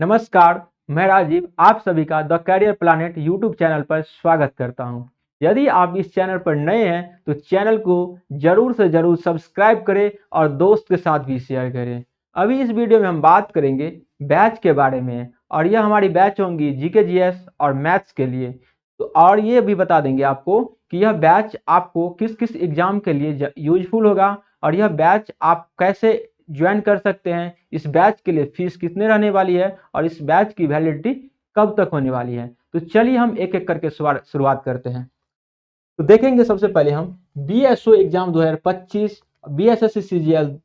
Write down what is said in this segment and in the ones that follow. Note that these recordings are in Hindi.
नमस्कार, मैं राजीव आप सभी का the career planet YouTube channel पर स्वागत करता हूं। यदि आप इस चैनल पर नए हैं तो चैनल को जरूर से जरूर सब्सक्राइब करें और दोस्त के साथ भी शेयर करें। अभी इस वीडियो में हम बात करेंगे बैच के बारे में और यह हमारी बैच होंगी जीके जीएस और मैथ्स के लिए। तो और ये भी बता देंगे आपको कि यह बैच आपको किस किस एग्जाम के लिए यूजफुल होगा और यह बैच आप कैसे ज्वाइन कर सकते हैं। इस बैच के लिए फीस कितने रहने वाली है और इस बैच की वैलिडिटी कब तक होने वाली है। तो चलिए हम एक एक करके शुरुआत करते हैं। तो देखेंगे सबसे पहले हम BSO exam 2025 BSSC CGL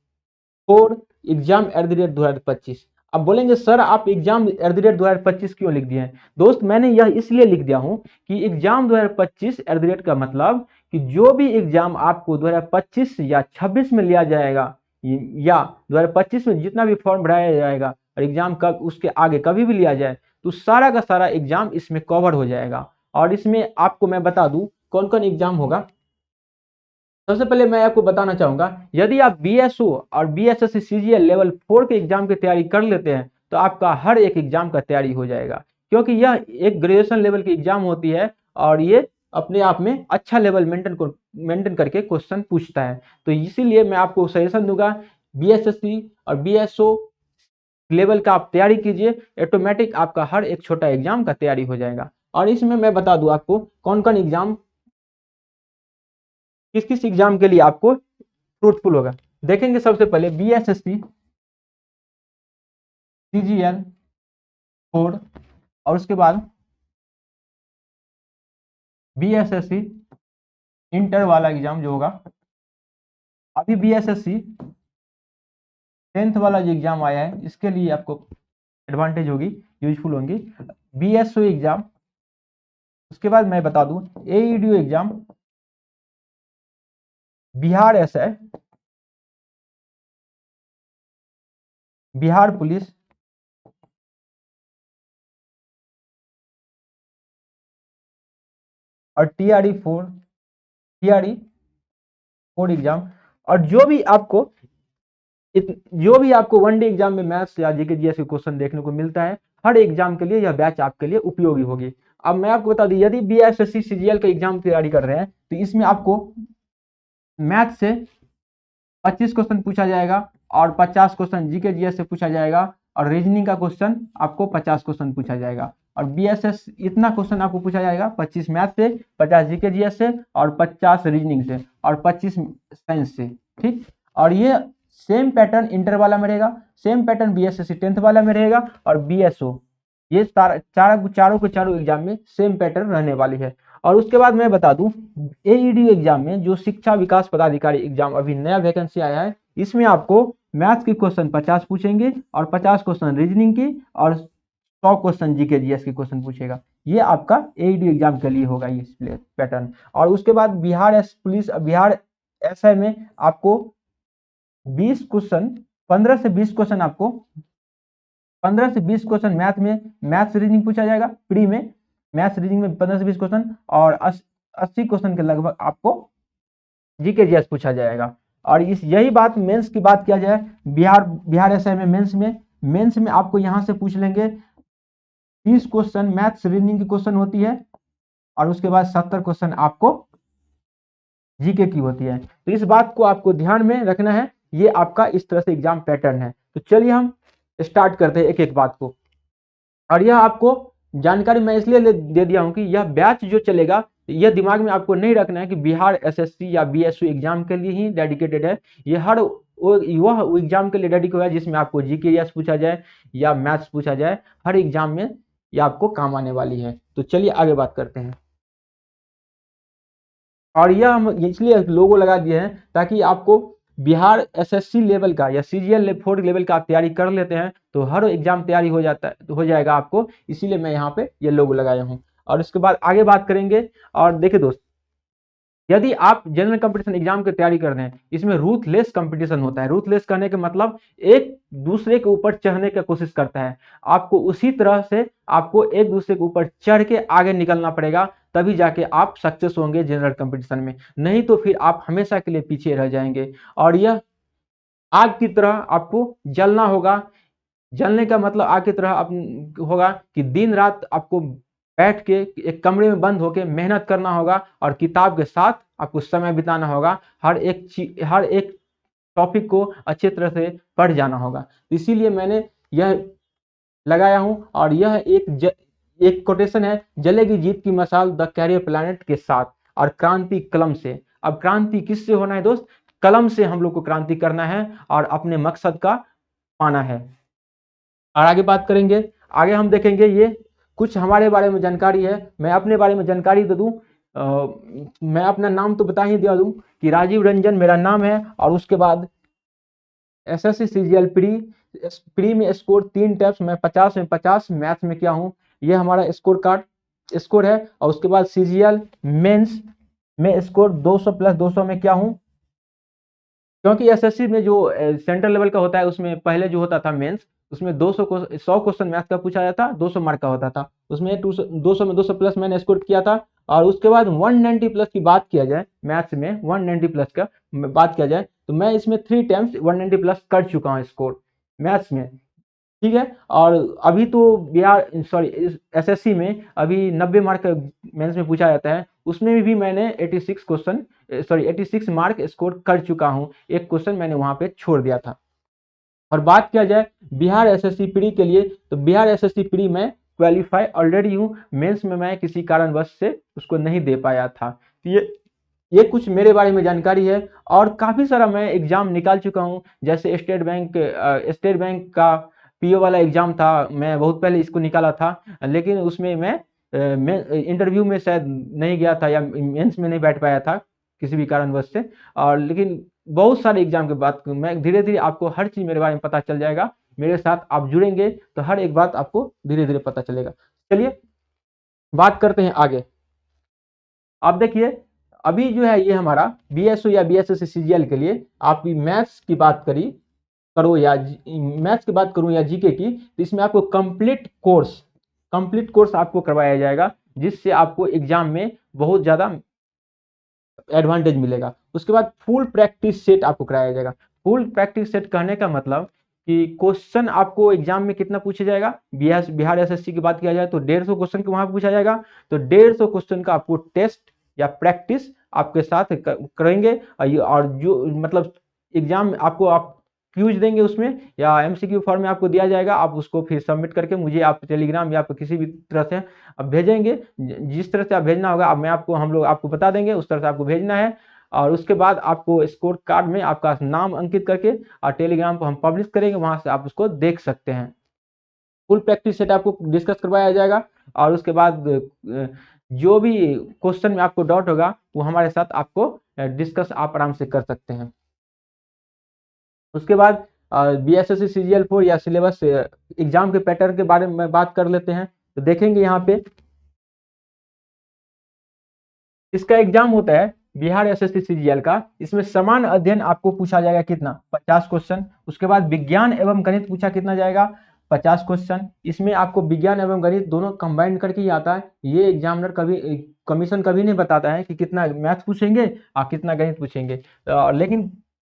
4 exam @2025। अब बोलेंगे सर आप एग्जाम @2025 क्यों लिख दिए हैं। दोस्त मैंने यह इसलिए लिख दिया हूं कि एग्जाम 2025 का मतलब कि जो भी एग्जाम आपको 2025 या 26 में लिया जाएगा या 2025 में जितना भी फॉर्म भराया जाएगा और एग्जाम कब उसके आगे कभी भी लिया जाए तो सारा का सारा एग्जाम इसमें कवर हो जाएगा। और इसमें आपको मैं बता दूं कौन कौन एग्जाम होगा। सबसे पहले मैं आपको बताना चाहूंगा यदि आप बीएसओ और बीएसएससी सीजीएल लेवल 4 के एग्जाम की तैयारी कर लेते हैं तो आपका हर एक एग्जाम का तैयारी हो जाएगा, क्योंकि यह एक ग्रेजुएशन लेवल की एग्जाम होती है और ये अपने आप में अच्छा लेवल मेंटेन करके क्वेश्चन पूछता है। तो इसीलिए मैं आपको सजेशन दूंगा बीएसएससी और बीएसओ लेवल का आप तैयारी कीजिए, ऑटोमेटिक आपका हर एक छोटा एग्जाम का तैयारी हो जाएगा। और इसमें मैं बता दूं आपको कौन कौन एग्जाम किस किस एग्जाम के लिए आपको फ्रूटफुल होगा। देखेंगे सबसे पहले बीएसएससी सीजीएल 4 और उसके बाद बीएसएससी इंटर वाला एग्जाम जो होगा। अभी बीएसएससी 10th वाला जो एग्जाम आया है इसके लिए आपको एडवांटेज होगी, यूजफुल होंगी बीएसओ एग्जाम। उसके बाद मैं बता दूं AEDO exam, Bihar SI, Bihar police, और टीआरई 4 एग्जाम। और जो भी आपको वनडे एग्जाम में मैथ्स या जीके जीएस के क्वेश्चन देखने को मिलता है हर एग्जाम के लिए यह बैच आपके लिए उपयोगी होगी। अब मैं आपको बता दूं यदि बीएसएससी सीजीएल का एग्जाम की तैयारी कर रहे हैं तो इसमें आपको मैथ से 25 क्वेश्चन पूछा जाएगा और 50 क्वेश्चन जीके जीएस से पूछा जाएगा और रीजनिंग का क्वेश्चन आपको 50 क्वेश्चन पूछा जाएगा। और बीएसएस इतना क्वेश्चन आपको पूछा जाएगा 25 मैथ से, 50 जीके जीएस से और 50 रीजनिंग से और 25 साइंस से। ठीक, और ये सेम पैटर्न इंटर वाला में रहेगा, सेम पैटर्न बीएसएससी 10th वाला में रहेगा और बीएसओ ये चारों के चारों एग्जाम में सेम पैटर्न रहने वाली है। और उसके बाद मैं बता दूं एईडी एग्जाम में जो शिक्षा विकास पदाधिकारी एग्जाम अभी नया वैकेंसी आया है इसमें आपको मैथ्स के क्वेश्चन 50 पूछेंगे और 50 क्वेश्चन रीजनिंग की और 100 क्वेश्चन जीके जीएस के क्वेश्चन पूछेगा। ये आपका एईडी एग्जाम के लिए होगा ये पैटर्न। और उसके बाद बिहार एसआई में आपको 20 क्वेश्चन 15 से 20 क्वेश्चन आपको 15 से 20 क्वेश्चन मैथ्स रीजनिंग पूछा जाएगा प्री में। मैथ्स रीजनिंग में 15 से 20 क्वेश्चन और 80 क्वेश्चन के लगभग आपको जीके जीएस पूछा जाएगा। और यही बात मेंस की बात किया जाए बिहार एसआई में मेंस में आपको यहां से पूछ लेंगे 30 क्वेश्चन मैथ्स रीजनिंग की क्वेश्चन होती है और उसके बाद 70 क्वेश्चन आपको जीके की होती है। तो इस बात को आपको ध्यान में रखना है, ये आपका इस तरह से एग्जाम पैटर्न है। तो चलिए हम स्टार्ट करते हैं एक एक बात को। और यह आपको जानकारी मैं इसलिए दे दिया हूं कि यह बैच जो चलेगा यह दिमाग में आपको नहीं रखना है कि बिहार एसएससी या बीएसयू एग्जाम के लिए ही डेडिकेटेड है। ये हर वह एग्जाम के लिए डेडिकेटेड है जिसमें आपको जीके पूछा जाए या मैथ्स पूछा जाए, हर एग्जाम में यह आपको काम आने वाली है। तो चलिए आगे बात करते हैं। और यह हम इसलिए लोगो लगा दिए हैं ताकि आपको बिहार एसएससी लेवल का या सीजीएल 4 लेवल का आप तैयारी कर लेते हैं तो हर एग्जाम तैयारी हो जाएगा आपको, इसीलिए मैं यहाँ पे ये लोगो लगाया हूँ। और उसके बाद आगे बात करेंगे। और देखिए दोस्त, यदि आप जनरल कंपटीशन एग्जाम की तैयारी कर रहे हैं इसमें रूथलेस कंपटीशन होता है। रूथलेस कहने के मतलब एक दूसरे के ऊपर चढ़ने की कोशिश करता है, आपको उसी तरह से आपको एक दूसरे के ऊपर चढ़ के आगे निकलना पड़ेगा, तभी जाके आप सक्सेस होंगे जनरल कंपटीशन में, नहीं तो फिर आप हमेशा के लिए पीछे रह जाएंगे। और यह आग की तरह आपको जलना होगा, जलने का मतलब आग की तरह होगा कि दिन रात आपको बैठ के एक कमरे में बंद होके मेहनत करना होगा और किताब के साथ आपको समय बिताना होगा, हर एक टॉपिक को अच्छी तरह से पढ़ जाना होगा। इसीलिए मैंने यह लगाया हूँ, और यह एक कोटेशन है, जलेगी जीत की मशाल द कैरियर प्लैनेट के साथ, और क्रांति कलम से। अब क्रांति किससे होना है दोस्त? कलम से हम लोग को क्रांति करना है और अपने मकसद का पाना है। और आगे बात करेंगे, आगे हम देखेंगे ये कुछ हमारे बारे में जानकारी है। मैं अपने बारे में जानकारी दे दूं, मैं अपना नाम तो बता ही दिया दूं कि राजीव रंजन मेरा नाम है, और उसके बाद एसएससी सीजीएल प्री में स्कोर 3 टैप्स, मैं 50 में 50 मैथ्स में क्या हूँ, ये हमारा स्कोर है। और उसके बाद सीजीएल मेंस में स्कोर 200 प्लस 200 में क्या हूँ, क्योंकि एसएससी में जो सेंट्रल लेवल का होता है उसमें पहले जो होता था मेंस, उसमें 200 को 100 क्वेश्चन मैथ का पूछा जाता था, 200 मार्क का होता था, उसमें 200 में 200 प्लस मैंने स्कोर किया था। और उसके बाद 190 प्लस की बात किया जाए, मैथ्स में 190 प्लस का बात किया जाए, तो मैं इसमें 3 टाइम्स 190 प्लस कर चुका हूँ स्कोर मैथ्स में, ठीक है। और अभी तो बिहार सॉरी एसएससी में अभी 90 मार्क मेंस में पूछा जाता है, उसमें भी मैंने 86 मार्क स्कोर कर चुका हूं, एक क्वेश्चन मैंने वहां पे छोड़ दिया था। और बात किया जाए बिहार एसएससी प्री के लिए, तो बिहार एसएससी प्री में क्वालिफाई ऑलरेडी हूँ, मेंस में मैं किसी कारणवश से उसको नहीं दे पाया था। तो ये कुछ मेरे बारे में जानकारी है। और काफ़ी सारा मैं एग्ज़ाम निकाल चुका हूँ, जैसे स्टेट बैंक का पीओ वाला एग्ज़ाम था, मैं बहुत पहले इसको निकाला था, लेकिन उसमें मैं इंटरव्यू में शायद नहीं गया था, या मेंस में नहीं बैठ पाया था किसी भी कारणवश से। और लेकिन बहुत सारे एग्ज़ाम के बाद मैं धीरे धीरे आपको हर चीज़ मेरे बारे में पता चल जाएगा, मेरे साथ आप जुड़ेंगे तो हर एक बात आपको धीरे धीरे पता चलेगा। चलिए बात करते हैं आगे। आप देखिए, अभी जो है ये हमारा बीएसओ या बीएसएससी सीजीएल के लिए आप मैथ्स की बात करो या मैथ्स की बात करूं या जीके की, तो इसमें आपको कंप्लीट कोर्स आपको करवाया जाएगा, जिससे आपको एग्जाम में बहुत ज़्यादा एडवांटेज मिलेगा। उसके बाद फुल प्रैक्टिस सेट आपको कराया जाएगा। फुल प्रैक्टिस सेट कहने का मतलब कि क्वेश्चन आपको एग्जाम में कितना पूछा जाएगा, बिहार एसएससी की बात किया जाए तो 150 क्वेश्चन वहां पूछा जाएगा, तो 150 क्वेश्चन का आपको टेस्ट या प्रैक्टिस आपके साथ करेंगे। और जो मतलब एग्जाम आपको आप क्यूज देंगे उसमें, या एमसीक्यू फॉर्म में आपको दिया जाएगा, आप उसको फिर सबमिट करके मुझे आप टेलीग्राम या किसी भी तरह से आप भेजेंगे, जिस तरह से आप भेजना होगा हम लोग आपको बता देंगे, उस तरह से आपको भेजना है। और उसके बाद आपको स्कोर कार्ड में आपका नाम अंकित करके और टेलीग्राम पर हम पब्लिश करेंगे, वहां से आप उसको देख सकते हैं। फुल प्रैक्टिस सेट आपको डिस्कस करवाया जाएगा, और उसके बाद जो भी क्वेश्चन में आपको डाउट होगा वो हमारे साथ आपको डिस्कस आप आराम से कर सकते हैं। उसके बाद बीएसएससी सीजीएल 4 या सिलेबस एग्जाम के पैटर्न के बारे में बात कर लेते हैं। तो देखेंगे यहाँ पे इसका एग्जाम होता है बिहार एसएससी सीजीएल का, इसमें समान अध्ययन आपको पूछा जाएगा कितना, 50 क्वेश्चन। उसके बाद विज्ञान एवं गणित पूछा कितना जाएगा, 50 क्वेश्चन। इसमें आपको विज्ञान एवं गणित दोनों कंबाइंड करके ही आता है, ये एग्जामिनर कभी कमीशन कभी नहीं बताता है कि कितना मैथ पूछेंगे और कितना गणित पूछेंगे, लेकिन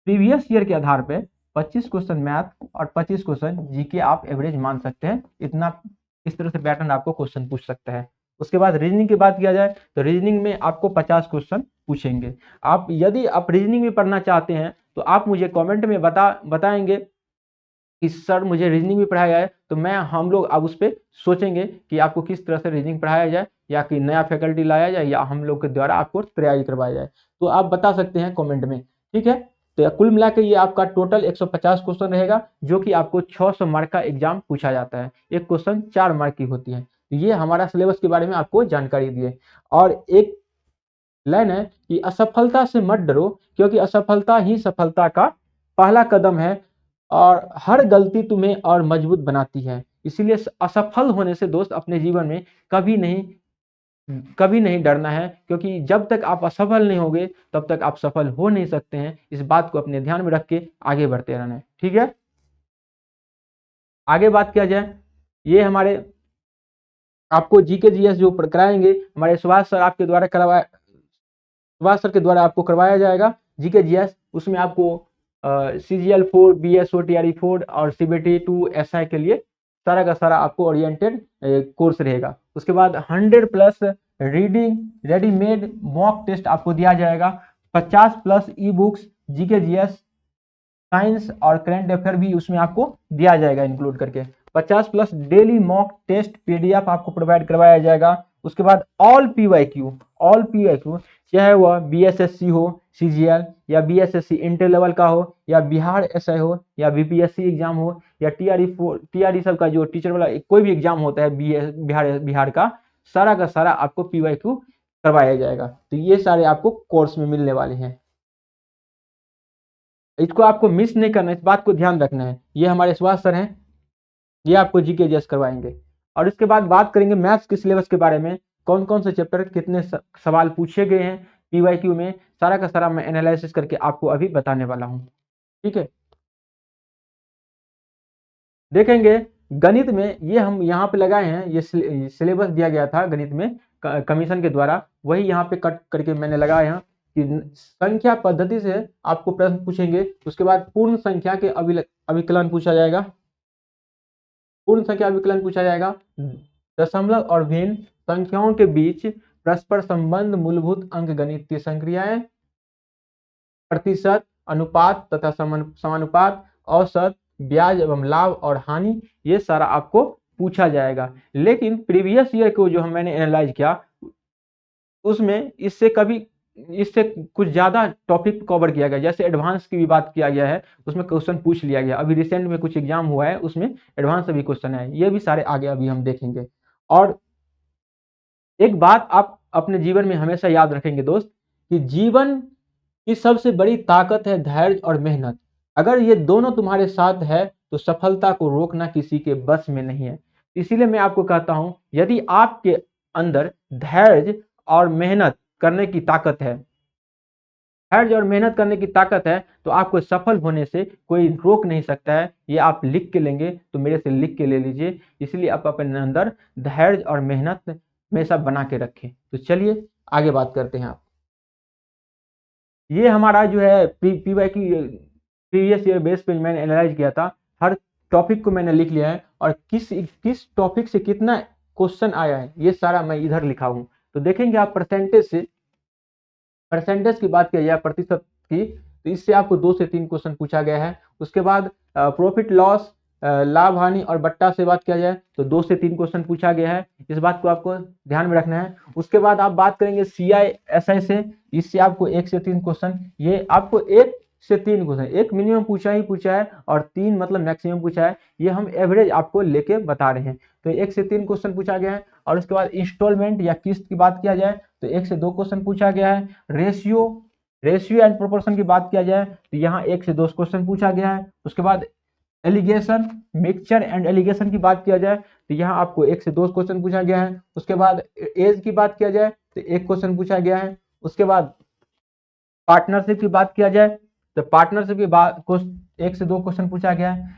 प्रीवियस ईयर के आधार पर 25 क्वेश्चन मैथ और 25 क्वेश्चन जीके आप एवरेज मान सकते हैं, इतना इस तरह से पैटर्न आपको क्वेश्चन पूछ सकता है। उसके बाद रीजनिंग की बात किया जाए तो रीजनिंग में आपको 50 क्वेश्चन पूछेंगे। आप यदि आप रीजनिंग में पढ़ना चाहते हैं तो आप मुझे कमेंट में बताएंगे कि सर मुझे रीजनिंग भी पढ़ाया जाए, तो हम लोग अब उस पर सोचेंगे कि आपको किस तरह से रीजनिंग पढ़ाया जाए, या कि नया फैकल्टी लाया जाए, या हम लोग के द्वारा आपको तैयारी करवाया जाए, तो आप बता सकते हैं कमेंट में, ठीक है। तो कुल मिला के ये आपका टोटल 150 क्वेश्चन रहेगा, जो कि आपको 600 मार्क का एग्जाम पूछा जाता है, एक क्वेश्चन 4 मार्क की होती है। तो ये हमारा सिलेबस के बारे में आपको जानकारी दी है। और एक लाइन है कि असफलता से मत डरो, क्योंकि असफलता ही सफलता का पहला कदम है, और हर गलती तुम्हें और मजबूत बनाती है। इसीलिए असफल होने से दोस्त अपने जीवन में कभी नहीं डरना है, क्योंकि जब तक आप असफल नहीं होंगे तब तक आप सफल हो नहीं सकते हैं। इस बात को अपने ध्यान में रख के आगे बढ़ते रहना है, ठीक है। आगे बात किया जाए, ये हमारे आपको जीके जीएस जो कराएंगे हमारे सुभाष सर आपके द्वारा सुभाष सर के द्वारा आपको करवाया जाएगा जीके जीएस। उसमें आपको CGL4, BSO TRE4 और CBT2 SI के लिए सारा का सारा आपको ओरिएंटेड कोर्स रहेगा। उसके बाद 100+ रीडिंग रेडीमेड मॉक टेस्ट आपको दिया जाएगा, 50+ e books, GK GS, science और करंट अफेयर भी उसमें आपको दिया जाएगा इंक्लूड करके, 50+ डेली मॉक टेस्ट PDF आपको प्रोवाइड करवाया जाएगा। उसके बाद ऑल PYQ चाहे वह BSSC हो CGL या BSSC इंटर लेवल का हो या बिहार SI हो या BPSC एग्जाम हो या TRE सब का जो टीचर वाला कोई भी एग्जाम होता है बिहार का सारा आपको PYQ करवाया जाएगा। तो ये सारे आपको कोर्स में मिलने वाले हैं, इसको आपको मिस नहीं करना है, इस बात को ध्यान रखना है। ये हमारे सुभाष सर हैं, ये आपको जीके जीएस करवाएंगे। और इसके बाद बात करेंगे मैथ्स के सिलेबस के बारे में, कौन कौन से चैप्टर कितने सवाल पूछे गए हैं PYQ में, सारा का सारा मैं एनालिसिस करके आपको अभी बताने वाला हूं। ठीक है, देखेंगे गणित में ये हम यहाँ पे लगाए हैं, ये सिलेबस दिया गया था गणित में कमीशन के द्वारा, वही यहाँ पे कट करके मैंने लगाया है कि संख्या पद्धति से आपको प्रश्न पूछेंगे। उसके बाद पूर्ण संख्या के अभिकलन पूछा जाएगा, पूर्ण संख्या अभिकलन पूछा जाएगा, दशमलव और भिन्न संख्याओं के बीच परस्पर संबंध, मूलभूत अंकगणितीय संक्रियाएं, प्रतिशत, अनुपात तथा समानुपात, औसत, ब्याज एवं लाभ और हानि, ये सारा आपको पूछा जाएगा। लेकिन प्रीवियस ईयर को जो मैंने एनालाइज किया उसमें इससे कुछ ज्यादा टॉपिक कवर किया गया, जैसे एडवांस की भी बात किया गया है, उसमें क्वेश्चन पूछ लिया गया। अभी रिसेंट में कुछ एग्जाम हुआ है उसमें एडवांस भी क्वेश्चन है, ये भी सारे आगे अभी हम देखेंगे। और एक बात आप अपने जीवन में हमेशा याद रखेंगे दोस्त, कि जीवन की सबसे बड़ी ताकत है धैर्य और मेहनत। अगर ये दोनों तुम्हारे साथ है तो सफलता को रोकना किसी के बस में नहीं है। इसीलिए मैं आपको कहता हूं, यदि आपके अंदर धैर्य और मेहनत करने की ताकत है, धैर्य और मेहनत करने की ताकत है, तो आपको सफल होने से कोई रोक नहीं सकता है। ये आप लिख के लेंगे तो मेरे से लिख के ले लीजिए। इसलिए आप अपने अंदर धैर्य और मेहनत हमेशा बना के रखें। तो चलिए आगे बात करते हैं। आप ये हमारा जो है PY की प्रीवियस ईयर बेस पे मैंने एनालाइज किया था, हर टॉपिक को मैंने लिख लिया है और किस टॉपिक से कितना क्वेश्चन आया है ये सारा मैं इधर लिखा हूं। तो देखेंगे आप परसेंटेज की बात किया जाए, प्रतिशत की, तो इससे आपको 2 से 3 क्वेश्चन पूछा गया है। उसके बाद प्रॉफिट लॉस, लाभ हानि और बट्टा से बात किया जाए तो 2 से 3 क्वेश्चन पूछा गया है, इस बात को आपको ध्यान में रखना है। उसके बाद आप बात करेंगे CI/SI से, इससे आपको 1 से 3 क्वेश्चन, ये आपको 1 से 3 क्वेश्चन, एक मिनिमम पूछा है और 3 मतलब मैक्सिमम पूछा है, ये हम एवरेज आपको लेके बता रहे हैं। तो 1 से 3 क्वेश्चन पूछा गया है। और उसके बाद इंस्टॉलमेंट या किस्त की बात किया जाए तो 1 से 2 क्वेश्चन पूछा गया है। रेशियो एंड प्रोपोर्शन की बात किया जाए तो यहाँ 1 से 2 क्वेश्चन पूछा गया है। उसके बाद एलिगेशन, मिक्सचर एंड एलिगेशन की बात किया जाए तो यहाँ आपको 1 से 2 क्वेश्चन पूछा गया है। उसके बाद एज की बात किया जाए तो 1 क्वेश्चन पूछा गया है। उसके बाद पार्टनरशिप की बात किया जाए तो पार्टनरशिप की बात 1 से 2 क्वेश्चन पूछा गया है।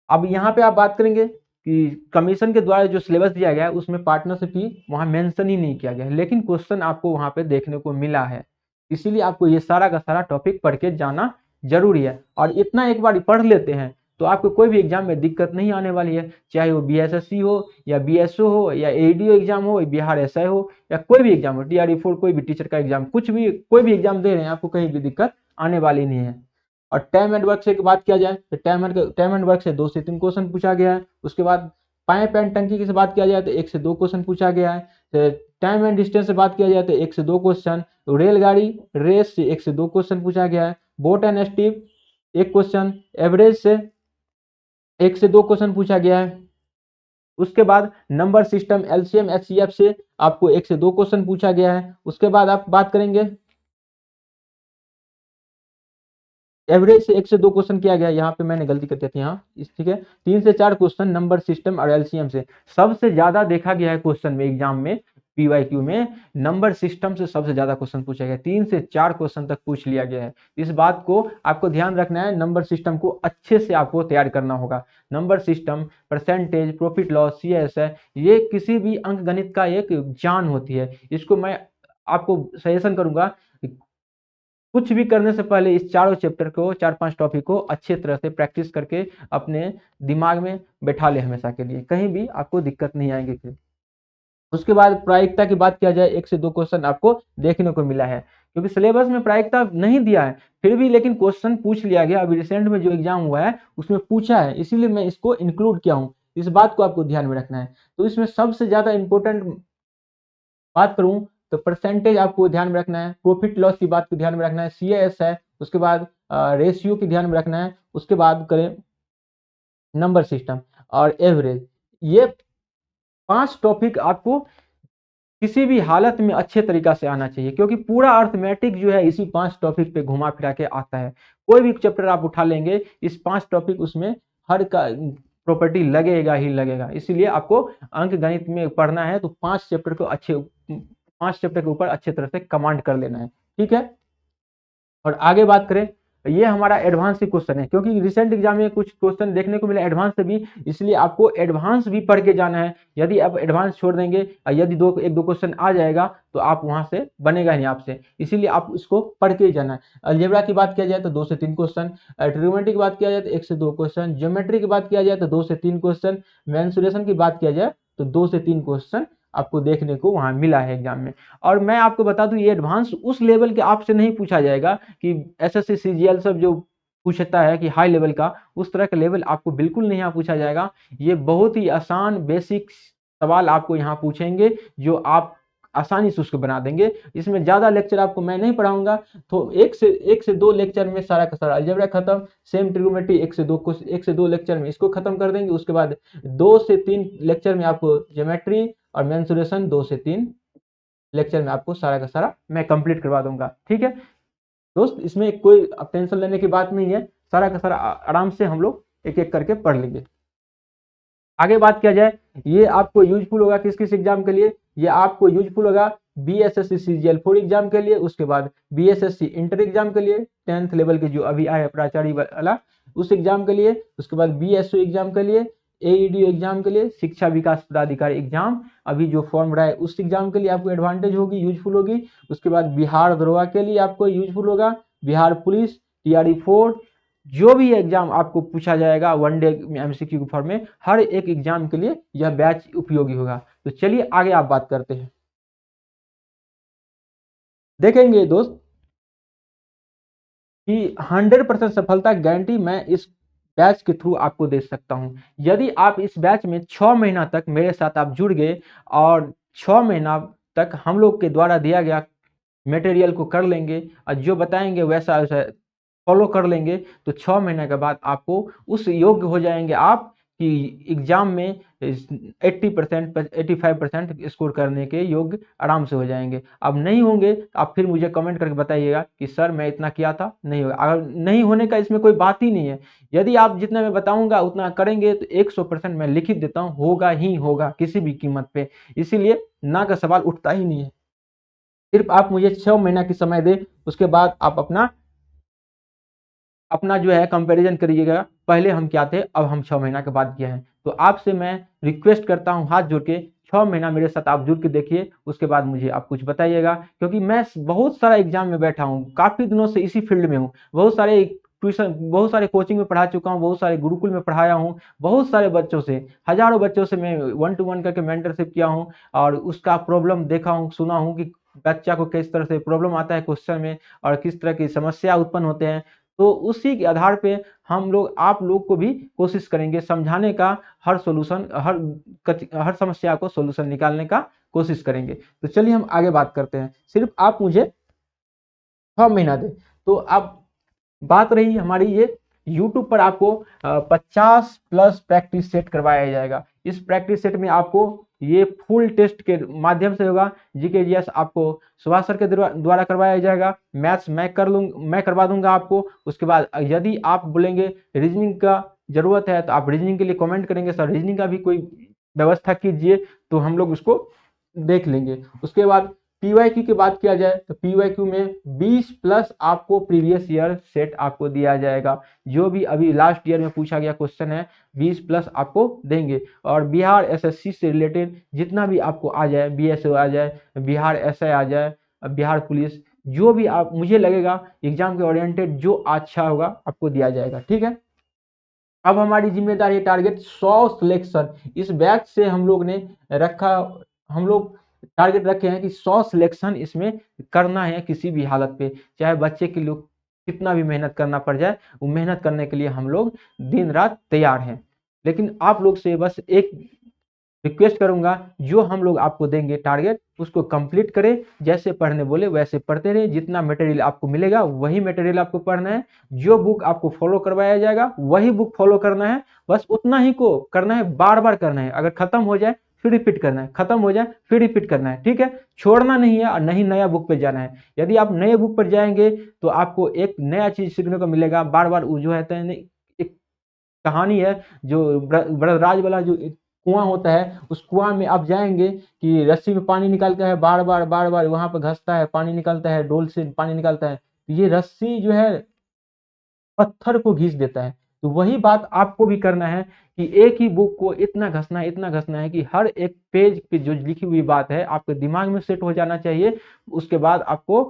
अब यहाँ पे आप बात करेंगे कि कमीशन के द्वारा जो सिलेबस दिया गया है उसमें पार्टनरशिप की वहां मेंशन ही नहीं किया गया है, लेकिन क्वेश्चन आपको वहां पे देखने को मिला है। इसीलिए आपको ये सारा का सारा टॉपिक पढ़ के जाना जरूरी है। और इतना एक बार पढ़ लेते हैं तो आपको कोई भी एग्जाम में दिक्कत नहीं आने वाली है, चाहे वो BSSC हो या BSO हो या ADO एग्जाम हो, बिहार SI हो या कोई भी एग्जाम हो, TRE4 कोई भी टीचर का एग्जाम, कुछ भी कोई भी एग्जाम दे रहे हैं, आपको कहीं भी दिक्कत आने वाली नहीं है। और टाइम एंड वर्क से बात किया जाए तो टाइम एंड वर्क से 2 से 3 क्वेश्चन पूछा गया है। उसके बाद पाइप एंड टंकी की से बात किया जाए तो 1 से 2 क्वेश्चन पूछा गया है। टाइम एंड डिस्टेंस से बात किया जाए तो 1 से 2 क्वेश्चन, रेलगाड़ी रेस से 1 से 2 क्वेश्चन पूछा गया है। Boat and steep 1 question, average से 1 से 2 क्वेश्चन पूछा गया है। उसके बाद नंबर सिस्टम LCM HCF से आपको 1 से 2 क्वेश्चन पूछा गया है। उसके बाद आप बात करेंगे एवरेज से 1 से 2 क्वेश्चन किया गया, यहाँ पे मैंने गलती कर दी थी, यहाँ ठीक है। 3 से 4 क्वेश्चन नंबर सिस्टम और LCM से। सबसे ज्यादा देखा गया है क्वेश्चन में एग्जाम में PYQ में नंबर सिस्टम से सबसे ज्यादा क्वेश्चन पूछा गया, 3 से 4 क्वेश्चन तक पूछ लिया गया है। इस बात को आपको ध्यान रखना है, नंबर सिस्टम को अच्छे से आपको तैयार करना होगा। Number system, percentage, profit loss, CSI, ये किसी भी अंक गणित का एक जान होती है। इसको मैं आपको सजेशन करूंगा कुछ भी करने से पहले इस चारों चैप्टर को, 4-5 टॉपिक को अच्छे तरह से प्रैक्टिस करके अपने दिमाग में बैठा ले हमेशा के लिए, कहीं भी आपको दिक्कत नहीं आएंगे फिर। उसके बाद प्रायिकता की बात किया जाए, 1 से 2 क्वेश्चन आपको देखने को मिला है, क्योंकि सिलेबस में प्रायिकता नहीं दिया है, फिर भी लेकिन क्वेश्चन पूछ लिया गया। अभी रिसेंट में जो एग्जाम हुआ है उसमें पूछा है, इसीलिए मैं इसको इंक्लूड किया हूँ। इस बात को आपको ध्यान में रखना है। तो इसमें सबसे ज्यादा इंपॉर्टेंट बात करूं तो परसेंटेज आपको ध्यान में रखना है, प्रॉफिट लॉस की बात को ध्यान में रखना है, सीएएस है, उसके बाद रेशियो की ध्यान में रखना है, उसके बाद करें नंबर सिस्टम और एवरेज। ये 5 टॉपिक आपको किसी भी हालत में अच्छे तरीका से आना चाहिए, क्योंकि पूरा अर्थमेटिक जो है इसी 5 टॉपिक पे घुमा फिरा के आता है। कोई भी चैप्टर आप उठा लेंगे, इस 5 टॉपिक उसमें हर का प्रॉपर्टी लगेगा ही लगेगा। इसीलिए आपको अंक गणित में पढ़ना है तो 5 चैप्टर के ऊपर अच्छे तरह से कमांड कर लेना है, ठीक है। और आगे बात करें, ये हमारा एडवांस ही क्वेश्चन है, क्योंकि रिसेंट एग्जाम में कुछ क्वेश्चन देखने को मिला एडवांस से भी, इसलिए आपको एडवांस भी पढ़ के जाना है। यदि आप एडवांस छोड़ देंगे और यदि एक दो क्वेश्चन आ जाएगा तो आप वहां से बनेगा नहीं आपसे, इसीलिए आप इसको पढ़ के ही जाना है। अलजेब्रा की बात किया जाए तो 2 से 3 क्वेश्चन, ट्रिग्नोमेट्री की बात किया जाए तो 1 से 2 क्वेश्चन, ज्योमेट्री की बात किया जाए तो 2 से 3 क्वेश्चन, मेंसुरेशन की बात किया जाए तो 2 से 3 क्वेश्चन आपको देखने को वहां मिला है एग्जाम में। और मैं आपको बता दूं, ये एडवांस उस लेवल के आपसे नहीं पूछा जाएगा कि एसएससी सीजीएल सब जो पूछता है कि हाई लेवल का, उस तरह का लेवल आपको बिल्कुल नहीं यहाँ पूछा जाएगा। ये बहुत ही आसान बेसिक सवाल आपको यहाँ पूछेंगे, जो आप आसानी से उसको बना देंगे। इसमें ज्यादा लेक्चर आपको मैं नहीं पढ़ाऊंगा, तो एक से दो लेक्चर में सारा का सारा अलजेब्रा खत्म। सेम ट्रिग्नोमेट्री 1 से 2 लेक्चर में इसको खत्म कर देंगे। उसके बाद 2 से 3 लेक्चर में आपको ज्योमेट्री और मेंसुरेशन 2 से 3 लेक्चर में आपको सारा का सारा मैं कंप्लीट करवा दूंगा, ठीक है दोस्त। इसमें कोई टेंशन लेने की बात नहीं है, सारा का सारा आराम से हम लोग एक एक करके पढ़ लेंगे। आगे बात किया जाए, ये आपको यूजफुल होगा किस किस एग्जाम के लिए, ये आपको यूजफुल होगा बीएसएससी सीजीएल 4 एग्जाम के लिए, उसके बाद बीएसएससी इंटर एग्जाम के लिए 10th लेवल के जो अभी आए प्राचार्य वाला उस एग्जाम के लिए, उसके बाद बीएसओ एग्जाम के लिए, एईडी एग्जाम के लिए, शिक्षा विकास पदाधिकारी एग्जाम अभी जो फॉर्म रहा है उस एग्जाम के लिए आपको एडवांटेज होगी, यूजफुल होगी। उसके बाद बिहार दरोगा के लिए आपको यूजफुल होगा, बिहार पुलिस, टीआरई 4, जो भी एग्जाम आपको पूछा जाएगा वनडे एमसीक्यू के फॉर्म में, हर एक एग्जाम के लिए यह बैच उपयोगी होगा। तो चलिए आगे आप बात करते हैं। देखेंगे दोस्त कि 100% सफलता की गारंटी मैं इस बैच के थ्रू आपको दे सकता हूं। यदि आप इस बैच में 6 महीना तक मेरे साथ आप जुड़ गए और 6 महीना तक हम लोग के द्वारा दिया गया मटेरियल को कर लेंगे और जो बताएंगे वैसा वैसा फॉलो कर लेंगे, तो 6 महीने के बाद आपको उस योग्य हो जाएंगे आप कि एग्जाम में 80% 85% स्कोर करने के योग्य आराम से हो जाएंगे। अब नहीं होंगे तो आप फिर मुझे कमेंट करके बताइएगा कि सर मैं इतना किया था नहीं होगा। अगर नहीं होने का इसमें कोई बात ही नहीं है, यदि आप जितना मैं बताऊंगा उतना करेंगे तो 100% मैं लिखित देता हूँ, होगा ही होगा किसी भी कीमत पे। इसीलिए ना का सवाल उठता ही नहीं है। सिर्फ आप मुझे 6 महीना की समय दें, उसके बाद आप अपना अपना जो है कंपैरिजन करिएगा, पहले हम क्या थे अब हम 6 महीना के बाद क्या है। तो आपसे मैं रिक्वेस्ट करता हूं हाथ जोड़ के, 6 महीना मेरे साथ आप जुड़ के देखिए, उसके बाद मुझे आप कुछ बताइएगा। क्योंकि मैं बहुत सारा एग्जाम में बैठा हूं, काफी दिनों से इसी फील्ड में हूं, बहुत सारे ट्यूशन, बहुत सारे कोचिंग में पढ़ा चुका हूं, बहुत सारे गुरुकुल में पढ़ाया हूं, बहुत सारे बच्चों से, हजारों बच्चों से मैं 1-to-1 करके मेंटरशिप किया हूं और उसका प्रॉब्लम देखा हूं, सुना हूं कि बच्चा को किस तरह से प्रॉब्लम आता है क्वेश्चन में और किस तरह की समस्या उत्पन्न होते हैं। तो उसी के आधार पे हम लोग आप लोग को भी कोशिश करेंगे समझाने का, हर सॉल्यूशन हर समस्या को सॉल्यूशन निकालने का कोशिश करेंगे। तो चलिए हम आगे बात करते हैं। सिर्फ आप मुझे 6 महीना दें। तो अब बात रही हमारी ये YouTube पर आपको 50 प्लस प्रैक्टिस सेट करवाया जाएगा। इस प्रैक्टिस सेट में आपको ये फुल टेस्ट के माध्यम से होगा। जीके जीएस आपको सुभाष सर के द्वारा करवाया जाएगा, मैथ्स मैं करवा दूंगा आपको। उसके बाद यदि आप बोलेंगे रीजनिंग का जरूरत है तो आप रीजनिंग के लिए कमेंट करेंगे सर रीजनिंग का भी कोई व्यवस्था कीजिए, तो हम लोग उसको देख लेंगे। उसके बाद पीवाईक्यू की बात किया जाए तो पीवाईक्यू में 20 प्लस आपको प्रीवियस ईयर सेट आपको दिया जाएगा। जो भी अभी लास्ट ईयर में पूछा गया क्वेश्चन है 20 प्लस आपको देंगे। और बिहार एसएससी से रिलेटेड जितना भी आपको आ जाए, बीएसओ आ जाए, बिहार एसआई आ जाए, बिहार पुलिस, जो भी आप मुझे लगेगा एग्जाम के ओरिएंटेड जो अच्छा होगा आपको दिया जाएगा, ठीक है। अब हमारी जिम्मेदारी है टारगेट 100 सिलेक्शन। इस बैच से हम लोग ने रखा, हम लोग टारगेट रखे हैं कि 100 सिलेक्शन इसमें करना है किसी भी हालत पे, चाहे बच्चे के लिए कितना भी मेहनत करना पड़ जाए, वो मेहनत करने के लिए हम लोग दिन रात तैयार हैं। लेकिन आप लोग से बस एक रिक्वेस्ट करूंगा, जो हम लोग आपको देंगे टारगेट उसको कंप्लीट करें, जैसे पढ़ने बोले वैसे पढ़ते रहे, जितना मटेरियल आपको मिलेगा वही मटेरियल आपको पढ़ना है, जो बुक आपको फॉलो करवाया जाएगा वही बुक फॉलो करना है, बस उतना ही को करना है, बार बार करना है, अगर खत्म हो जाए फिर रिपीट करना है, खत्म हो जाए फिर रिपीट करना है, ठीक है। छोड़ना नहीं है और नहीं नया बुक पे जाना है। यदि आप नए बुक पर जाएंगे तो आपको एक नया चीज सीखने को मिलेगा, बार बार वो जो है एक कहानी है, जो ब्रजराज वाला जो कुआं होता है, उस कुआं में आप जाएंगे कि रस्सी में पानी निकालता है, बार बार बार बार वहां पर घसता है, पानी निकलता है, डोल से पानी निकलता है, तो ये रस्सी जो है पत्थर को घिस देता है। तो वही बात आपको भी करना है कि एक ही बुक को इतना घसना है, इतना घसना है कि हर एक पेज पे जो लिखी हुई बात है आपके दिमाग में सेट हो जाना चाहिए। उसके बाद आपको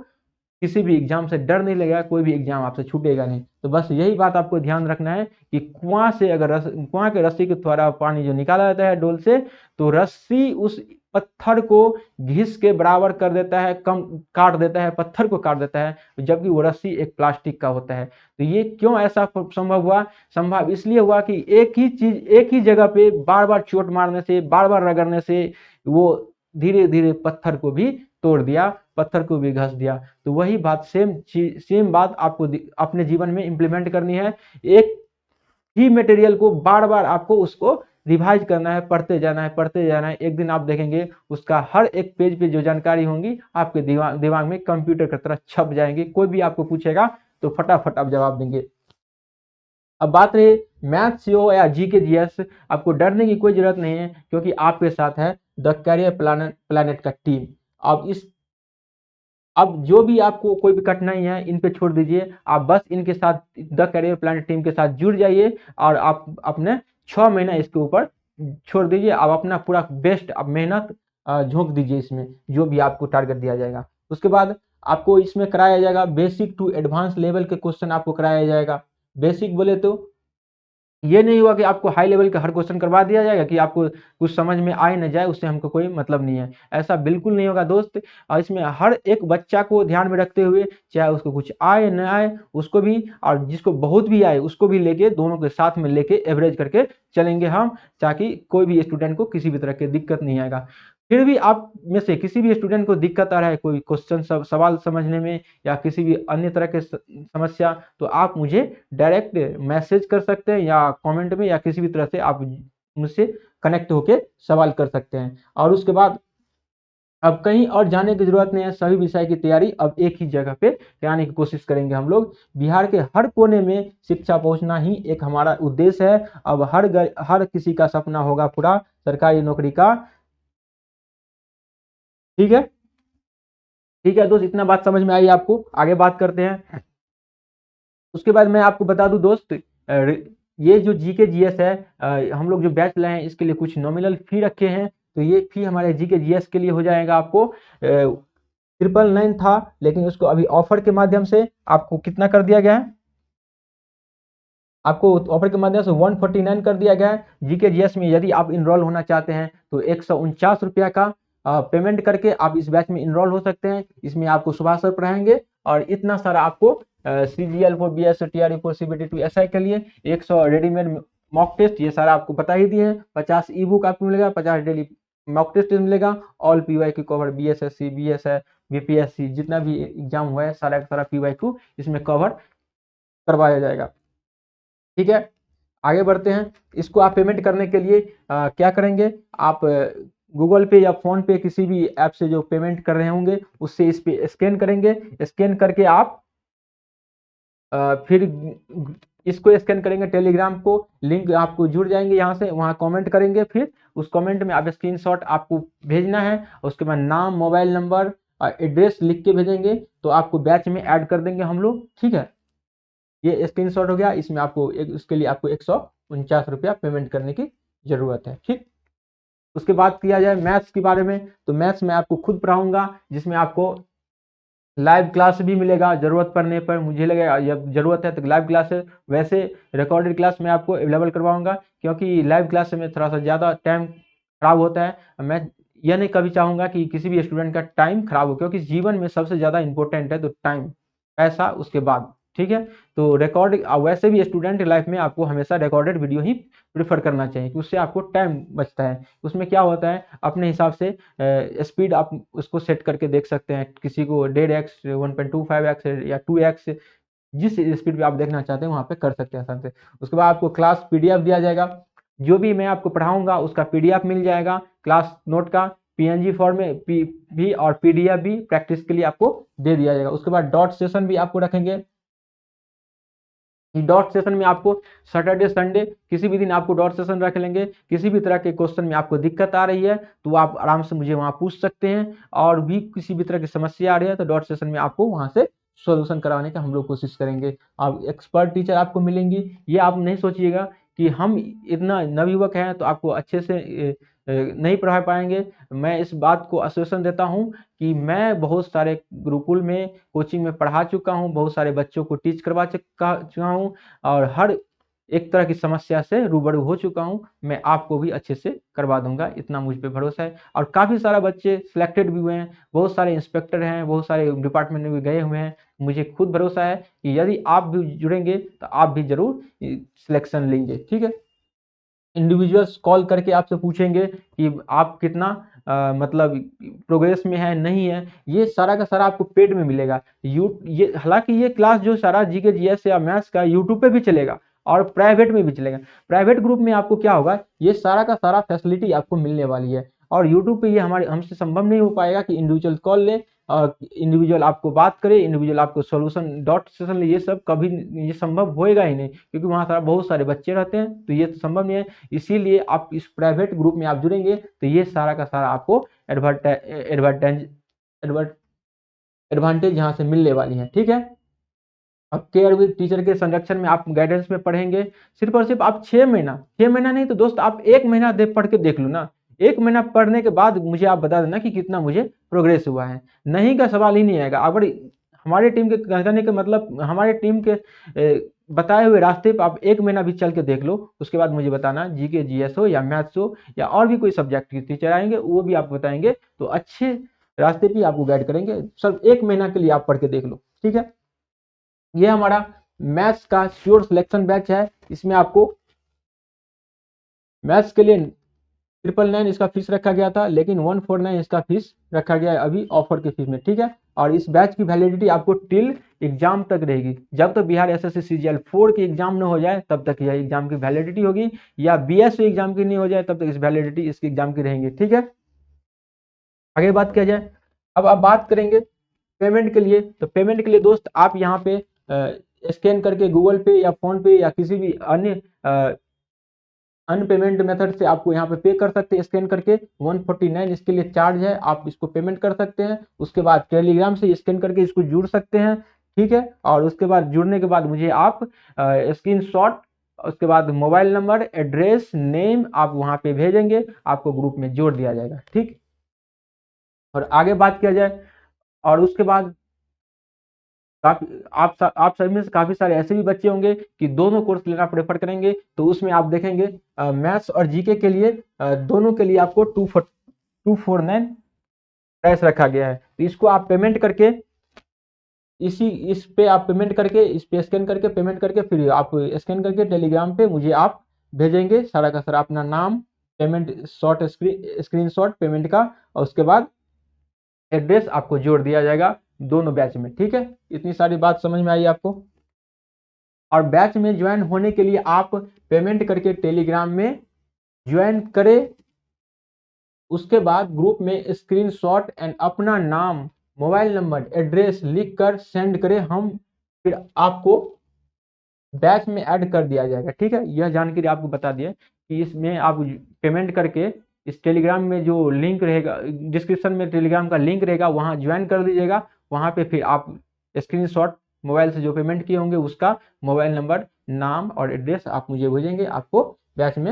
किसी भी एग्जाम से डर नहीं लगेगा, कोई भी एग्जाम आपसे छूटेगा नहीं। तो बस यही बात आपको ध्यान रखना है कि कुआं से अगर कुआं के रस्सी के द्वारा पानी जो निकाला जाता है डोल से, तो रस्सी उस पत्थर को घिस के बराबर कर देता है, कम काट देता है, पत्थर को काट देता है, जबकि वो रस्सी एक प्लास्टिक का होता है। तो ये क्यों ऐसा संभव हुआ? संभव इसलिए हुआ कि एक ही चीज एक ही जगह पे बार बार चोट मारने से, बार बार रगड़ने से वो धीरे धीरे पत्थर को भी तोड़ दिया, पत्थर को भी घस दिया। तो वही बात सेम बात आपको अपने जीवन में इंप्लीमेंट करनी है। एक ही मटेरियल को बार बार आपको उसको रिवाइज करना है, पढ़ते जाना है, पढ़ते जाना है। एक दिन आप देखेंगे उसका हर एक पेज पे जो जानकारी होंगी आपके दिमाग में कंप्यूटर की तरह छप जाएंगी। कोई भी आपको पूछेगा तो फटाफट आप जवाब देंगे। अब बात रही मैथ सीओ या जीके जीएस, आपको डरने की कोई जरूरत नहीं है, क्योंकि आपके साथ है द कैरियर प्लानेट का टीम। अब जो भी आपको कोई भी कठिनाई है इन पे छोड़ दीजिए, आप बस इनके साथ द करियर प्लान टीम के साथ जुड़ जाइए और आप अपने 6 महीना इसके ऊपर छोड़ दीजिए। आप अपना पूरा बेस्ट आप मेहनत झोंक दीजिए इसमें, जो भी आपको टारगेट दिया जाएगा। उसके बाद आपको इसमें कराया जाएगा बेसिक टू एडवांस लेवल के क्वेश्चन आपको कराया जाएगा। बेसिक बोले तो ये नहीं हुआ कि आपको हाई लेवल का हर क्वेश्चन करवा दिया जाएगा कि आपको कुछ समझ में आए न जाए उससे हमको कोई मतलब नहीं है, ऐसा बिल्कुल नहीं होगा दोस्त। और इसमें हर एक बच्चा को ध्यान में रखते हुए, चाहे उसको कुछ आए न आए उसको भी, और जिसको बहुत भी आए उसको भी लेके, दोनों के साथ में लेके एवरेज करके चलेंगे हम, ताकि कोई भी स्टूडेंट को किसी भी तरह की दिक्कत नहीं आएगा। फिर भी आप में से किसी भी स्टूडेंट को दिक्कत आ रहा है कोई क्वेश्चन सवाल समझने में या किसी भी अन्य तरह के समस्या, तो आप मुझे डायरेक्ट मैसेज कर सकते हैं या कमेंट में या किसी भी तरह से आप मुझसे कनेक्ट होके सवाल कर सकते हैं। और उसके बाद अब कहीं और जाने की जरूरत नहीं है, सभी विषय की तैयारी अब एक ही जगह पे कराने की कोशिश करेंगे हम लोग। बिहार के हर कोने में शिक्षा पहुंचना ही एक हमारा उद्देश्य है। अब हर किसी का सपना होगा पूरा सरकारी नौकरी का। ठीक है, ठीक है दोस्त, इतना बात समझ में आई आपको? आगे बात करते हैं। उसके बाद मैं आपको बता दूं दोस्त, ये जो जीके जीएस है, हम लोग जो बैच लाए हैं इसके लिए कुछ नॉमिनल फी रखे हैं। तो ये फी हमारे जीके जीएस के लिए हो जाएगा आपको 999 था, लेकिन उसको अभी ऑफर के माध्यम से आपको कितना कर दिया गया है? आपको ऑफर के माध्यम से 149 कर दिया गया है। जीके जीएस में यदि आप इनरोल होना चाहते हैं तो 149 रुपया का पेमेंट करके आप इस बैच में इनरोल हो सकते हैं। इसमें आपको सुबह सर पढ़ाएंगे और इतना सारा आपको CGL for B S TRE for CBT to SI के लिए 100 रेडीमेड मॉक टेस्ट, ये सारा आपको बता ही दिए हैं। 50 ई बुक आपको मिलेगा, 50 डेली मॉक टेस्ट मिलेगा। ऑल पीवाई की कवर बीएसएससी बीएस है बीपीएससी जितना भी एग्जाम हुआ है सारा का सारा पीवाई को इसमें कवर करवाया जाएगा। ठीक है, आगे बढ़ते हैं। इसको आप पेमेंट करने के लिए क्या करेंगे? आप गूगल पे या फोन पे किसी भी ऐप से जो पेमेंट कर रहे होंगे उससे इस पे स्कैन करेंगे। स्कैन करके आप फिर इसको स्कैन करेंगे, टेलीग्राम को लिंक आपको जुड़ जाएंगे, यहाँ से वहाँ कमेंट करेंगे। फिर उस कमेंट में आप स्क्रीनशॉट आपको भेजना है, उसके बाद नाम मोबाइल नंबर एड्रेस लिख के भेजेंगे तो आपको बैच में ऐड कर देंगे हम लोग। ठीक है, ये स्क्रीनशॉट हो गया। इसमें आपको उसके लिए आपको 149 रुपया पेमेंट करने की जरूरत है। ठीक, उसके बाद किया जाए मैथ्स के बारे में, तो मैथ्स में आपको खुद पढ़ाऊंगा, जिसमें आपको लाइव क्लास भी मिलेगा जरूरत पड़ने पर, मुझे लगेगा जब जरूरत है तो लाइव क्लास है। वैसे रिकॉर्डेड क्लास मैं आपको अवेलेबल करवाऊंगा, क्योंकि लाइव क्लास में थोड़ा सा ज़्यादा टाइम खराब होता है। मैं यह नहीं कभी चाहूँगा कि किसी भी स्टूडेंट का टाइम खराब हो, क्योंकि जीवन में सबसे ज़्यादा इंपॉर्टेंट है तो टाइम, पैसा उसके बाद, ठीक है। तो रिकॉर्ड वैसे भी स्टूडेंट लाइफ में आपको हमेशा रिकॉर्डेड वीडियो ही प्रेफर करना चाहिए, कि उससे आपको टाइम बचता है। उसमें क्या होता है, अपने हिसाब से स्पीड आप उसको सेट करके देख सकते हैं, किसी को 1.5x 1.25x या 2x, जिस स्पीड पे आप देखना चाहते हैं वहाँ पे कर सकते हैं आसान से। उसके बाद आपको क्लास पीडीएफ दिया जाएगा, जो भी मैं आपको पढ़ाऊंगा उसका पीडीएफ मिल जाएगा, क्लास नोट का पीएनजी फॉर्म में भी और पीडीएफ भी प्रैक्टिस के लिए आपको दे दिया जाएगा। उसके बाद डॉट सेशन भी आपको रखेंगे। डॉट सेशन में आपको सैटरडे संडे किसी भी दिन आपको डॉट सेशन रख लेंगे। किसी भी तरह के क्वेश्चन में आपको दिक्कत आ रही है तो आप आराम से मुझे वहाँ पूछ सकते हैं, और भी किसी भी तरह की समस्या आ रही है तो डॉट सेशन में आपको वहाँ से सॉल्यूशन कराने का हम लोग कोशिश करेंगे। आप एक्सपर्ट टीचर आपको मिलेंगी। ये आप नहीं सोचिएगा कि हम इतना नवयुवक हैं तो आपको अच्छे से नहीं पढ़ा पाएंगे। मैं इस बात को आश्वासन देता हूँ कि मैं बहुत सारे गुरुकुल में कोचिंग में पढ़ा चुका हूँ, बहुत सारे बच्चों को टीच करवा चुका हूँ, और हर एक तरह की समस्या से रूबरू हो चुका हूँ। मैं आपको भी अच्छे से करवा दूंगा, इतना मुझ पे भरोसा है। और काफ़ी सारा बच्चे सिलेक्टेड भी हुए हैं, बहुत सारे इंस्पेक्टर हैं, बहुत सारे डिपार्टमेंट में भी गए हुए हैं। मुझे खुद भरोसा है कि यदि आप भी जुड़ेंगे तो आप भी जरूर सिलेक्शन लेंगे, ठीक है। इंडिविजुअल्स कॉल करके आपसे पूछेंगे कि आप कितना मतलब प्रोग्रेस में है नहीं है। ये सारा का सारा आपको पेड में मिलेगा। ये हालांकि ये क्लास जो सारा जीके जीएस या मैथ्स का यूट्यूब पे भी चलेगा और प्राइवेट में भी चलेगा। प्राइवेट ग्रुप में आपको क्या होगा, ये सारा का सारा फैसिलिटी आपको मिलने वाली है, और यूट्यूब पे ये हमारे हमसे संभव नहीं हो पाएगा कि इंडिविजुअल कॉल ले और इंडिविजुअल आपको बात करे, इंडिविजुअल आपको सॉल्यूशन डॉट सेशन ले। ये सब कभी ये संभव होएगा ही नहीं, क्योंकि वहाँ सारा बहुत सारे बच्चे रहते हैं, तो ये तो संभव नहीं है। इसीलिए आप इस प्राइवेट ग्रुप में आप जुड़ेंगे तो ये सारा का सारा आपको एडवर्टाइज एडवांटेज यहाँ से मिलने वाली है, ठीक है। अब केयर विद टीचर के संरक्षण में आप गाइडेंस में पढ़ेंगे। सिर्फ और सिर्फ आप 6 महीना नहीं तो दोस्त आप 1 महीना दे पढ़ के देख लो ना। 1 महीना पढ़ने के बाद मुझे आप बता देना कि कितना मुझे प्रोग्रेस हुआ है। नहीं का सवाल ही नहीं आएगा। अगर हमारे टीम के कहने का मतलब हमारे टीम के बताए हुए रास्ते पर आप 1 महीना भी चल के देख लो, उसके बाद मुझे बताना। जीके जीएस हो या मैथ्स हो या और भी कोई सब्जेक्ट के टीचर आएंगे वो भी आपको बताएंगे, तो अच्छे रास्ते पे आपको गाइड करेंगे। सिर्फ 1 महीना के लिए आप पढ़ के देख लो, ठीक है। ये हमारा मैथ्स का श्योर सिलेक्शन बैच है। इसमें आपको मैथ्स के लिए 999 इसका फीस रखा गया था, लेकिन 149 इसका फीस रखा गया है अभी ऑफर के फीस में, ठीक है। और इस बैच की वैलिडिटी आपको टिल एग्जाम तक रहेगी। जब तक बिहार एसएससी सीजीएल 4 की एग्जाम न हो जाए तब तक यह एग्जाम की वैलिडिटी होगी, या बीएससी एग्जाम की नहीं हो जाए तब तक इस वैलिडिटी इसकी एग्जाम की रहेंगी, ठीक है। आगे बात किया जाए, अब आप बात करेंगे पेमेंट के लिए। तो पेमेंट के लिए दोस्त आप यहाँ पे स्कैन करके गूगल पे या फोन पे या किसी भी अन्य पेमेंट मेथड से आपको यहाँ पे कर सकते हैं। स्कैन करके 149 इसके लिए चार्ज है, आप इसको पेमेंट कर सकते हैं। उसके बाद टेलीग्राम से स्कैन करके इसको जुड़ सकते हैं, ठीक है। और उसके बाद जुड़ने के बाद मुझे आप स्क्रीनशॉट, उसके बाद मोबाइल नंबर, एड्रेस, नेम आप वहाँ पे भेजेंगे, आपको ग्रुप में जोड़ दिया जाएगा, ठीक। और आगे बात किया जाए, और उसके बाद काफी आप सभी में से काफी सारे ऐसे भी बच्चे होंगे कि दोनों कोर्स लेना प्रेफर करेंगे, तो उसमें आप देखेंगे मैथ्स और जीके के लिए दोनों के लिए आपको 249 प्राइस रखा गया है। तो इसको आप पेमेंट करके इस पे आप पेमेंट करके इस पे स्कैन करके पेमेंट करके फिर आप स्कैन करके टेलीग्राम पे मुझे आप भेजेंगे सारा का सारा अपना नाम, पेमेंट शॉर्ट स्क्रीनशॉट पेमेंट का, और उसके बाद एड्रेस आपको जोड़ दिया जाएगा दोनों बैच में, ठीक है। इतनी सारी बात समझ में आई आपको। और बैच में ज्वाइन होने के लिए आप पेमेंट करके टेलीग्राम में ज्वाइन करें। उसके बाद ग्रुप में स्क्रीनशॉट एंड अपना नाम, मोबाइल नंबर, एड्रेस लिख कर सेंड करें, हम फिर आपको बैच में ऐड कर दिया जाएगा, ठीक है। यह जानकारी आपको बता दिए कि इसमें आप पेमेंट करके इस टेलीग्राम में जो लिंक रहेगा, डिस्क्रिप्शन में टेलीग्राम का लिंक रहेगा, वहाँ ज्वाइन कर दीजिएगा। वहाँ पे फिर आप स्क्रीनशॉट मोबाइल से जो पेमेंट किए होंगे उसका मोबाइल नंबर, नाम और एड्रेस आप मुझे भेजेंगे, आपको बैच में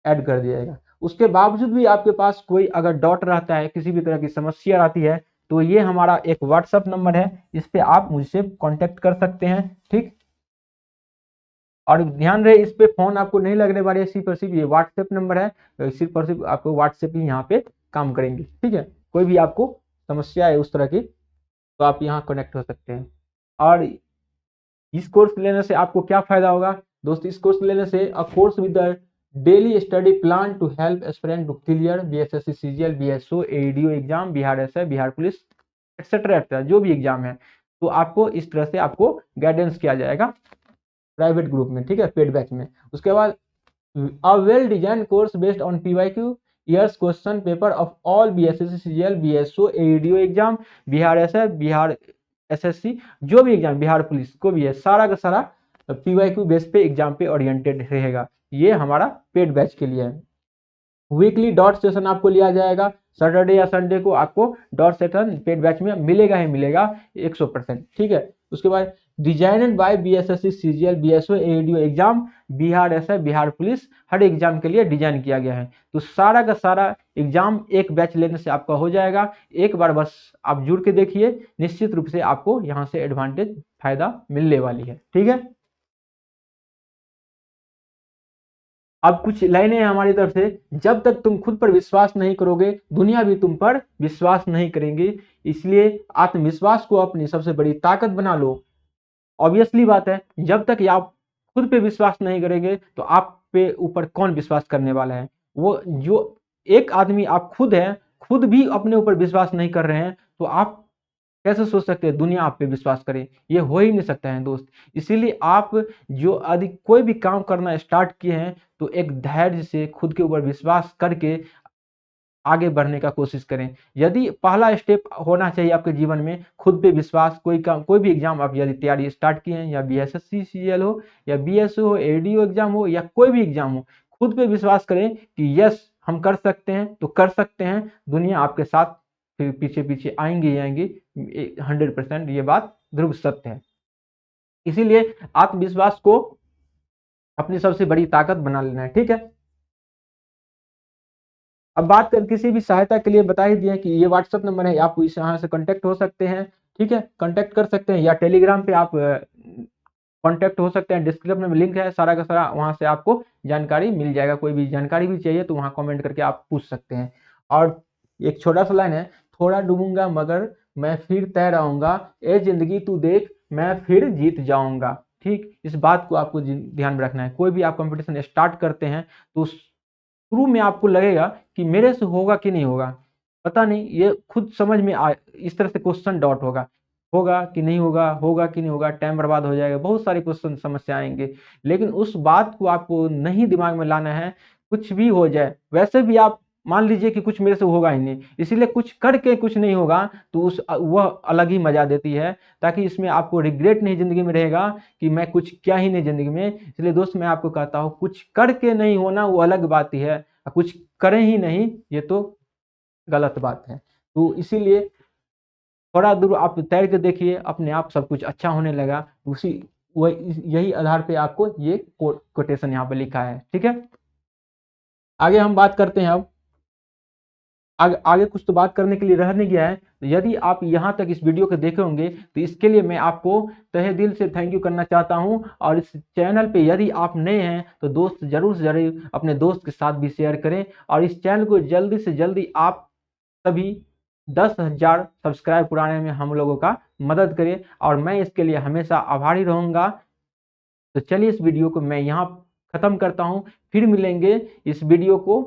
ऐड कर दिया जाएगा। उसके बावजूद भी आपके पास कोई अगर डाउट रहता है, किसी भी तरह की समस्या आती है, तो ये हमारा एक व्हाट्सअप नंबर है, इस पे आप मुझसे कांटेक्ट कर सकते हैं। ठीक, और ध्यान रहे इस पे फोन आपको नहीं लगने वाले, सिर्फ और सिर्फ ये व्हाट्सएप नंबर है, सिर्फ और सिर्फ आपको व्हाट्सएप ही यहाँ पे काम करेंगे। ठीक है, कोई भी आपको समस्या है उस तरह की तो आप यहाँ कनेक्ट हो सकते हैं। और इस कोर्स लेने से आपको क्या फायदा होगा दोस्त, इस कोर्स लेने से a course with the daily study plan to help aspirant to clear BSSC CGL BSO ADO exam, Bihar SI, Bihar police etcetera जो भी एग्जाम है, तो आपको इस तरह से आपको गाइडेंस किया जाएगा प्राइवेट ग्रुप में। ठीक है, पेड बैच में। उसके बाद a well design course based on PYQ years question paper of all BSSC CGL BSO ADO exam, Bihar SI, Bihar SSC, जो भी एग्जाम, बिहार पुलिस को भी है, सारा का सारा पीवाईक्यू बेस पे एग्जाम पे ओरिएंटेड रहेगा। ये हमारा पेड बैच के लिए है। वीकली डॉट सेशन आपको लिया जाएगा, सैटरडे या संडे को आपको डॉट सेशन पेड बैच में मिलेगा ही मिलेगा 100%। ठीक है, उसके बाद designed by BSSC CGL BSO ADO exam, Bihar SI, Bihar police, हर एग्जाम के लिए डिजाइन किया गया है। तो सारा का सारा एग्जाम एक बैच लेने से आपका हो जाएगा। एक बार बस आप जुड़ के देखिए, निश्चित रूप से आपको यहाँ से एडवांटेज फायदा मिलने वाली है। ठीक है, अब कुछ लाइनें हैं हमारी तरफ से, जब तक तुम खुद पर विश्वास नहीं करोगे दुनिया भी तुम पर विश्वास नहीं करेंगी, इसलिए आत्मविश्वास को अपनी सबसे बड़ी ताकत बना लो। ऑब्वियसली बात है, जब तक आप खुद पे विश्वास नहीं करेंगे तो आप पे ऊपर कौन विश्वास करने वाला है। वो जो एक आदमी आप खुद हैं, खुद भी अपने ऊपर विश्वास नहीं कर रहे हैं, तो आप कैसे सोच सकते हैं दुनिया आप पे विश्वास करे, ये हो ही नहीं सकता है दोस्त। इसीलिए आप जो अधिक कोई भी काम करना स्टार्ट किए हैं तो एक धैर्य से खुद के ऊपर विश्वास करके आगे बढ़ने का कोशिश करें। यदि पहला स्टेप होना चाहिए आपके जीवन में खुद पे विश्वास, कोई काम, कोई भी एग्जाम आप यदि तैयारी स्टार्ट किए हैं, या बीएसएससी सीजीएल हो, या बीएसओ हो, एडीओ एग्जाम हो, या कोई भी एग्जाम हो, खुद पे विश्वास करें कि यस हम कर सकते हैं, तो कर सकते हैं। दुनिया आपके साथ फिर पीछे पीछे आएंगे ही आएंगे, 100% ये बात ध्रुव सत्य है। इसीलिए आत्मविश्वास को अपनी सबसे बड़ी ताकत बना लेना है। ठीक है, अब बात कर किसी भी सहायता के लिए बता ही दिया कि ये व्हाट्सअप नंबर है, आप इस यहाँ से कांटेक्ट हो सकते हैं। ठीक है, कांटेक्ट कर सकते हैं, या टेलीग्राम पे आप कांटेक्ट हो सकते हैं, डिस्क्रिप्शन में लिंक है, सारा का सारा वहाँ से आपको जानकारी मिल जाएगा। कोई भी जानकारी भी चाहिए तो वहाँ कमेंट करके आप पूछ सकते हैं। और एक छोटा सा लाइन है, थोड़ा डूबूंगा मगर मैं फिर तैर आऊंगा, ए जिंदगी तू देख मैं फिर जीत जाऊंगा। ठीक, इस बात को आपको ध्यान में रखना है। कोई भी आप कंपटीशन स्टार्ट करते हैं तो शुरू में आपको लगेगा कि मेरे से होगा कि नहीं होगा, पता नहीं, ये खुद समझ में आ, इस तरह से क्वेश्चन डॉट होगा, होगा कि नहीं होगा, होगा कि नहीं होगा, टाइम बर्बाद हो जाएगा, बहुत सारे क्वेश्चन समस्या आएंगे। लेकिन उस बात को आपको नहीं दिमाग में लाना है, कुछ भी हो जाए। वैसे भी आप मान लीजिए कि कुछ मेरे से होगा ही नहीं, इसीलिए कुछ करके कुछ नहीं होगा तो उस वह अलग ही मजा देती है, ताकि इसमें आपको रिग्रेट नहीं जिंदगी में रहेगा कि मैं कुछ किया ही नहीं जिंदगी में। इसलिए दोस्त मैं आपको कहता हूँ, कुछ करके नहीं होना वो अलग बात ही है, कुछ करें ही नहीं ये तो गलत बात है। तो इसीलिए थोड़ा दूर आप तैर के देखिए, अपने आप सब कुछ अच्छा होने लगा। उसी यही आधार पे आपको ये कोटेशन यहाँ पे लिखा है। ठीक है, आगे हम बात करते हैं। अब आगे कुछ तो बात करने के लिए रह नहीं गया है। तो यदि आप यहाँ तक इस वीडियो को देखे होंगे तो इसके लिए मैं आपको तहे दिल से थैंक यू करना चाहता हूँ। और इस चैनल पे यदि आप नए हैं तो दोस्त जरूर से जरूर अपने दोस्त के साथ भी शेयर करें, और इस चैनल को जल्दी से जल्दी आप सभी 10,000 सब्सक्राइब कराने में हम लोगों का मदद करें, और मैं इसके लिए हमेशा आभारी रहूँगा। तो चलिए इस वीडियो को मैं यहाँ खत्म करता हूँ, फिर मिलेंगे इस वीडियो को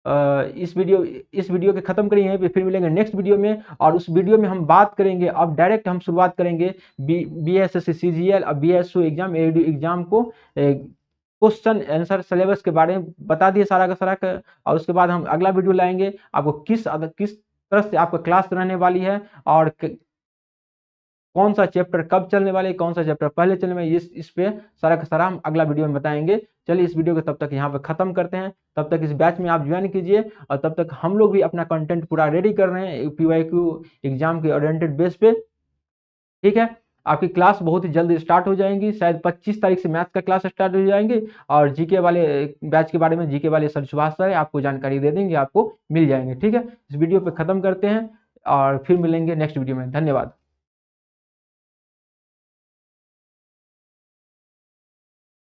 इस वीडियो के खत्म करेंगे यहीं पे, फिर मिलेंगे नेक्स्ट वीडियो में। और उस वीडियो में हम बात करेंगे, अब डायरेक्ट हम शुरुआत करेंगे बीएसएससी सीजीएल और बीएसओ एग्जाम, एडीओ एग्जाम को क्वेश्चन आंसर सिलेबस के बारे में बता दिए सारा का सारा। और उसके बाद हम अगला वीडियो लाएंगे, आपको किस तरह से आपका क्लास रहने वाली है, और कौन सा चैप्टर कब चलने वाले, कौन सा चैप्टर पहले चलने वाले, इस पे सारा का सारा हम अगला वीडियो में बताएंगे। चलिए इस वीडियो को तब तक यहाँ पे खत्म करते हैं, तब तक इस बैच में आप ज्वाइन कीजिए, और तब तक हम लोग भी अपना कंटेंट पूरा रेडी कर रहे हैं पीवाईक्यू एग्जाम के ओरिएंटेड बेस पे। ठीक है, आपकी क्लास बहुत ही जल्दी स्टार्ट हो जाएंगी, शायद 25 तारीख से मैथ्स का क्लास स्टार्ट हो जाएंगे, और जीके वाले बैच के बारे में जीके वाले सर सुभाष सर आपको जानकारी दे देंगे, आपको मिल जाएंगे। ठीक है, इस वीडियो पे खत्म करते हैं। और फिर मिलेंगे नेक्स्ट वीडियो में। धन्यवाद।